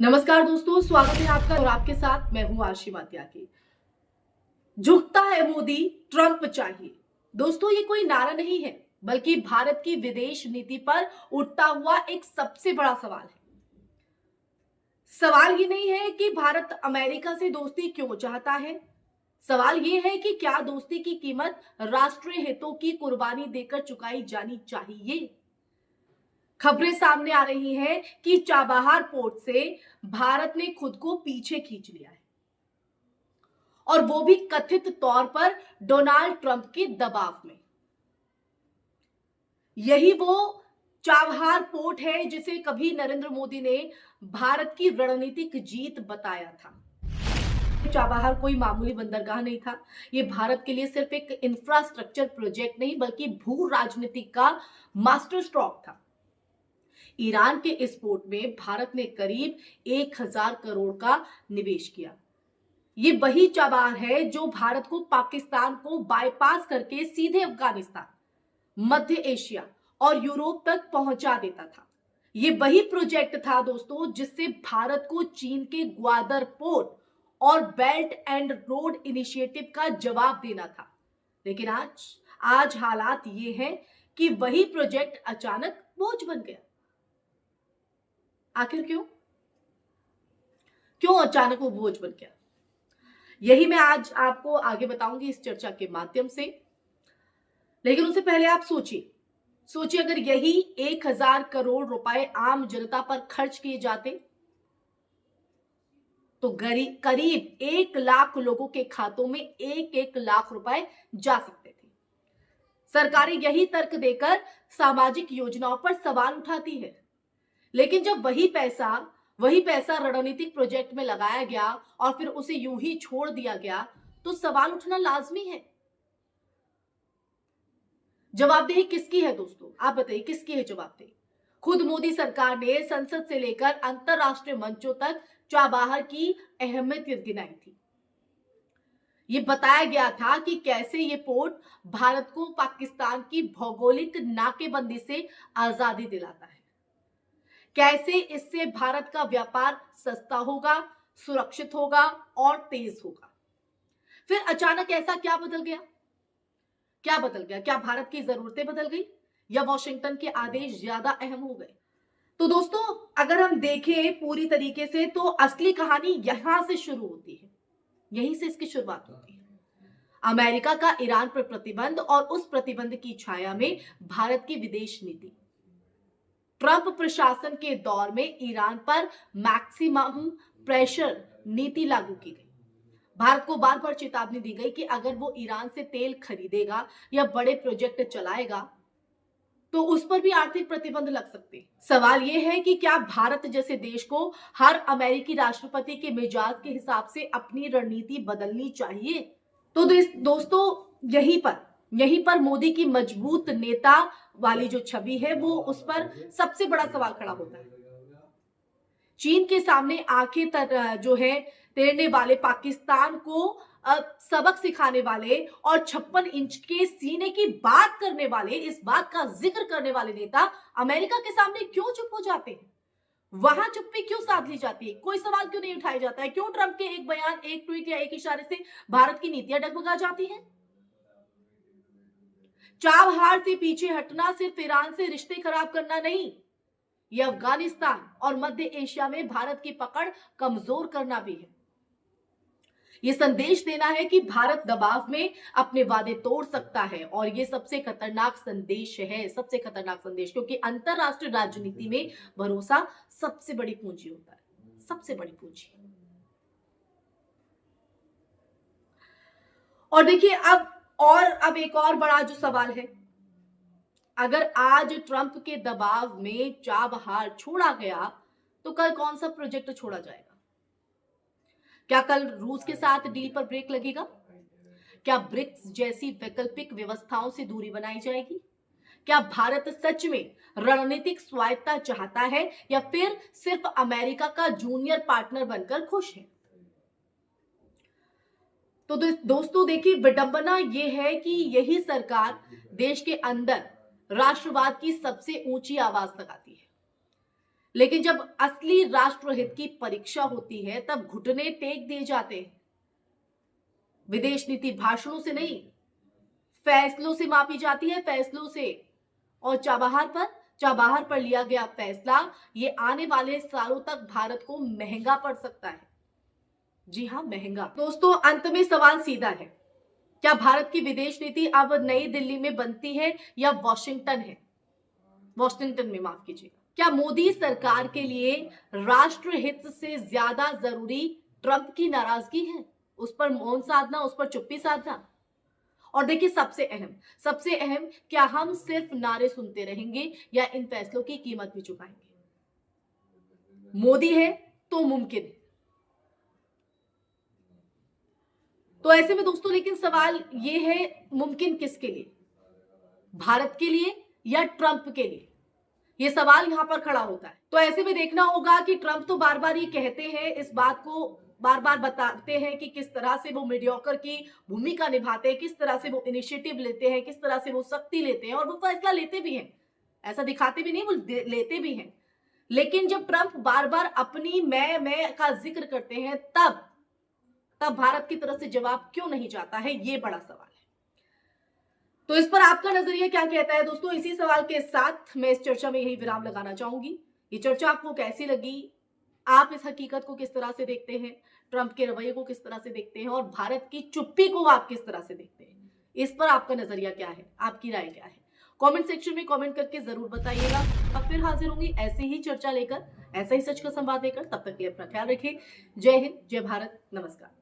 नमस्कार दोस्तों, स्वागत है आपका और आपके साथ मैं हूं आशिमा त्यागी। झुकता है मोदी, ट्रंप चाहिए। दोस्तों, ये कोई नारा नहीं है बल्कि भारत की विदेश नीति पर उठता हुआ एक सबसे बड़ा सवाल है। सवाल ये नहीं है कि भारत अमेरिका से दोस्ती क्यों चाहता है। सवाल ये है कि क्या दोस्ती की कीमत राष्ट्रीय हितों की कुर्बानी देकर चुकाई जानी चाहिए। खबरें सामने आ रही हैं कि चाबहार पोर्ट से भारत ने खुद को पीछे खींच लिया है और वो भी कथित तौर पर डोनाल्ड ट्रंप के दबाव में। यही वो चाबहार पोर्ट है जिसे कभी नरेंद्र मोदी ने भारत की रणनीतिक जीत बताया था। चाबहार कोई मामूली बंदरगाह नहीं था। ये भारत के लिए सिर्फ एक इंफ्रास्ट्रक्चर प्रोजेक्ट नहीं बल्कि भू राजनीति का मास्टर स्ट्रोक था। ईरान के इस पोर्ट में भारत ने करीब 1000 करोड़ का निवेश किया। ये वही चाबहार है जो भारत को पाकिस्तान को बाईपास करके सीधे अफगानिस्तान, मध्य एशिया और यूरोप तक पहुंचा देता था। ये वही प्रोजेक्ट था दोस्तों जिससे भारत को चीन के ग्वादर पोर्ट और बेल्ट एंड रोड इनिशिएटिव का जवाब देना था। लेकिन आज हालात ये हैं कि वही प्रोजेक्ट अचानक बोझ बन गया। आखिर क्यों क्यों अचानक वो बोझ बन गया, यही मैं आज आपको आगे बताऊंगी इस चर्चा के माध्यम से। लेकिन उससे पहले आप सोचिए अगर यही 1000 करोड़ रुपए आम जनता पर खर्च किए जाते तो करीब 1 लाख लोगों के खातों में 1-1 लाख रुपए जा सकते थे। सरकारें यही तर्क देकर सामाजिक योजनाओं पर सवाल उठाती है, लेकिन जब वही पैसा रणनीतिक प्रोजेक्ट में लगाया गया और फिर उसे यूं ही छोड़ दिया गया तो सवाल उठना लाजमी है। जवाबदेही किसकी है दोस्तों, आप बताइए किसकी है जवाबदेही। खुद मोदी सरकार ने संसद से लेकर अंतरराष्ट्रीय मंचों तक चाबहार की अहमियत गिनाई थी। ये बताया गया था कि कैसे ये पोर्ट भारत को पाकिस्तान की भौगोलिक नाकेबंदी से आजादी दिलाता है, कैसे इससे भारत का व्यापार सस्ता होगा, सुरक्षित होगा और तेज होगा। फिर अचानक ऐसा क्या बदल गया? क्या भारत की जरूरतें बदल गई या वॉशिंगटन के आदेश ज्यादा अहम हो गए? तो दोस्तों, अगर हम देखें पूरी तरीके से तो असली कहानी यहां से शुरू होती है, यहीं से इसकी शुरुआत होती है। अमेरिका का ईरान पर प्रतिबंध और उस प्रतिबंध की छाया में भारत की विदेश नीति। ट्रंप प्रशासन के दौर में ईरान पर मैक्सिमम प्रेशर नीति लागू की गई। भारत को बार बार चेतावनी दी गई कि अगर वो ईरान से तेल खरीदेगा या बड़े प्रोजेक्ट चलाएगा तो उस पर भी आर्थिक प्रतिबंध लग सकते हैं। सवाल यह है कि क्या भारत जैसे देश को हर अमेरिकी राष्ट्रपति के मिजाज के हिसाब से अपनी रणनीति बदलनी चाहिए? तो दोस्तों, यहीं पर मोदी की मजबूत नेता वाली जो छवि है वो उस पर सबसे बड़ा सवाल खड़ा होता है। चीन के सामने जो है तैरने वाले, पाकिस्तान को सबक सिखाने वाले और 56 इंच के सीने की बात करने वाले, इस बात का जिक्र करने वाले नेता अमेरिका के सामने क्यों चुप हो जाते हैं? वहां चुप्पी क्यों साध ली जाती है? कोई सवाल क्यों नहीं उठाया जाता है? क्यों ट्रंप के एक बयान, एक ट्वीट या एक इशारे से भारत की नीतियां डगमगा जाती हैं? चाबहार से पीछे हटना सिर्फ ईरान से रिश्ते खराब करना नहीं, यह अफगानिस्तान और मध्य एशिया में भारत की पकड़ कमजोर करना भी है। यह संदेश देना है कि भारत दबाव में अपने वादे तोड़ सकता है और यह सबसे खतरनाक संदेश है, सबसे खतरनाक संदेश, क्योंकि अंतरराष्ट्रीय राजनीति में भरोसा सबसे बड़ी पूंजी होता है, सबसे बड़ी पूंजी। और देखिए अब एक और बड़ा जो सवाल है, अगर आज ट्रंप के दबाव में चाबहार छोड़ा गया तो कल कौन सा प्रोजेक्ट छोड़ा जाएगा? क्या कल रूस के साथ डील पर ब्रेक लगेगा? क्या ब्रिक्स जैसी वैकल्पिक व्यवस्थाओं से दूरी बनाई जाएगी? क्या भारत सच में रणनीतिक स्वायत्तता चाहता है या फिर सिर्फ अमेरिका का जूनियर पार्टनर बनकर खुश है? तो दोस्तों देखिए, विडंबना यह है कि यही सरकार देश के अंदर राष्ट्रवाद की सबसे ऊंची आवाज लगाती है। लेकिन जब असली राष्ट्रहित की परीक्षा होती है तब घुटने टेक दिए जाते हैं। विदेश नीति भाषणों से नहीं, फैसलों से मापी जाती है, फैसलों से। और चाबहार पर लिया गया फैसला ये आने वाले सालों तक भारत को महंगा पड़ सकता है। जी हां, महंगा। दोस्तों, अंत में सवाल सीधा है, क्या भारत की विदेश नीति अब नई दिल्ली में बनती है या वॉशिंगटन में, माफ कीजिएगा। क्या मोदी सरकार के लिए राष्ट्रहित से ज्यादा जरूरी ट्रंप की नाराजगी है, उस पर मौन साधना, उस पर चुप्पी साधना? और देखिए, सबसे अहम, क्या हम सिर्फ नारे सुनते रहेंगे या इन फैसलों की कीमत भी चुकाएंगे? मोदी है तो मुमकिन है। तो ऐसे में दोस्तों, लेकिन सवाल ये है, मुमकिन किसके लिए? भारत के लिए या ट्रंप के लिए? ये सवाल यहां पर खड़ा होता है। तो ऐसे में देखना होगा कि ट्रंप तो बार बार ये कहते हैं, इस बात को बार बार बताते हैं कि किस तरह से वो मीडियोकर की भूमिका निभाते हैं, किस तरह से वो इनिशिएटिव लेते हैं, किस तरह से वो सख्ती लेते हैं, और वो फैसला लेते भी हैं। ऐसा दिखाते भी नहीं, वो लेते भी हैं। लेकिन जब ट्रंप बार बार अपनी मैं का जिक्र करते हैं, तब भारत की तरफ से जवाब क्यों नहीं जाता है, ये बड़ा सवाल है। तो इस पर आपका नजरिया क्या कहता है दोस्तों? इसी सवाल के साथ मैं इस चर्चा में यही विराम लगाना चाहूंगी। ये चर्चा आपको कैसी लगी? आप इस हकीकत को किस तरह से देखते हैं? ट्रंप के रवैये को किस तरह से देखते हैं? और भारत की चुप्पी को आप किस तरह से देखते हैं? इस पर आपका नजरिया क्या है, आपकी राय क्या है? कमेंट सेक्शन में कमेंट करके जरूर बताइएगा। अब फिर हाजिर होंगी ऐसे ही चर्चा लेकर, ऐसा ही सच का संवाद लेकर। तब तक के लिए अपना ख्याल रखें। जय हिंद, जय भारत, नमस्कार।